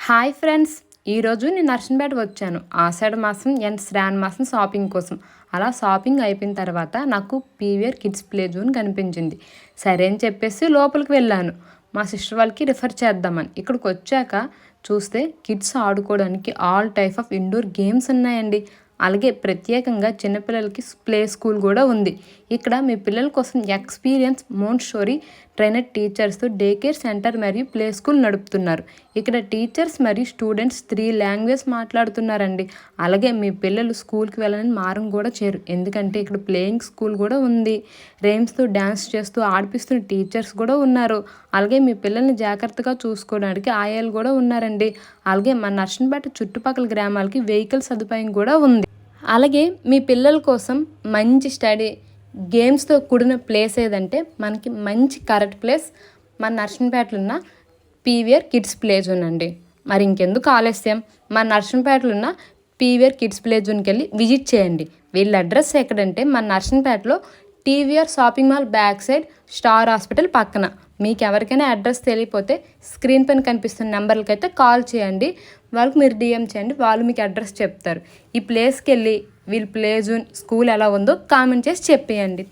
Hi friends, ఈరోజు నేను నర్సంపేట వచ్చాను. ఆషాఢ మాసం అండ్ శ్రావణ మాసం షాపింగ్ కోసం. అలా షాపింగ్ అయిపోయిన తర్వాత నాకు పీవీఆర్ కిడ్స్ ప్లే జోన్ కనిపించింది. సరే అని చెప్పేసి లోపలికి వెళ్ళాను. మా సిస్టర్ వాళ్ళకి రిఫర్ చేద్దామని. ఇక్కడికి వచ్చాక చూస్తే కిడ్స్ ఆడుకోవడానికి all type of indoor games ఉన్నాయండి. అలాగే ప్రత్యేకంగా చిన్నపిల్లలకి ప్లే స్కూల్ కూడా ఉంది. ఇక్కడ మీ పిల్లల కోసం ఎక్స్పీరియన్స్ మోంటెసోరీ ట్రైనర్ టీచర్స్తో డే కేర్ సెంటర్ మరియు ప్లే స్కూల్ నడుపుతున్నారు. ఇక్కడ టీచర్స్ మరియు స్టూడెంట్స్ 3 లాంగ్వేజ్ మాట్లాడుతున్నారండి. అలాగే మీ పిల్లలు స్కూల్కి వెళ్ళని మారం కూడా చేయరు, ఎందుకంటే ఇక్కడ ప్లేయింగ్ స్కూల్ కూడా ఉంది. రేమ్స్తో డ్యాన్స్ చేస్తూ ఆడిపిస్తున్న టీచర్స్ కూడా ఉన్నారు. అలాగే మీ పిల్లల్ని జాగ్రత్తగా చూసుకోవడానికి ఆయాలు కూడా ఉన్నారండి. అలాగే మన నర్సంపేట చుట్టుపక్కల గ్రామాలకి వెహికల్ సదుపాయం కూడా ఉంది. అలాగే మీ పిల్లల కోసం మంచి స్టడీ గేమ్స్తో కూడిన ప్లేస్ ఏదంటే మనకి మంచి కరెక్ట్ ప్లేస్ మన నర్సంపేటలో ఉన్న పీవీఆర్ కిడ్స్ ప్లే జోన్ అండి. మరి ఇంకెందుకు ఆలస్యం, మన నర్సంపేటలో ఉన్న పీవీఆర్ కిడ్స్ ప్లే జోన్కి వెళ్ళి విజిట్ చేయండి. వీళ్ళ అడ్రస్ ఎక్కడంటే మన నర్సంపేటలో TVR shopping mall back side star hospital పక్కన. మీకు ఎవరికైనా అడ్రస్ తెలియకపోతే స్క్రీన్ పైన కనిపిస్తున్న నెంబర్లకి అయితే కాల్ చేయండి. వాళ్ళకి మీరు డిఎం చేయండి, వాళ్ళు మీకు అడ్రస్ చెప్తారు. ఈ ప్లేస్కి వెళ్ళి వీళ్ళ ప్లే జోన్ స్కూల్ ఎలా ఉందో కామెంట్ చేసి చెప్పేయండి.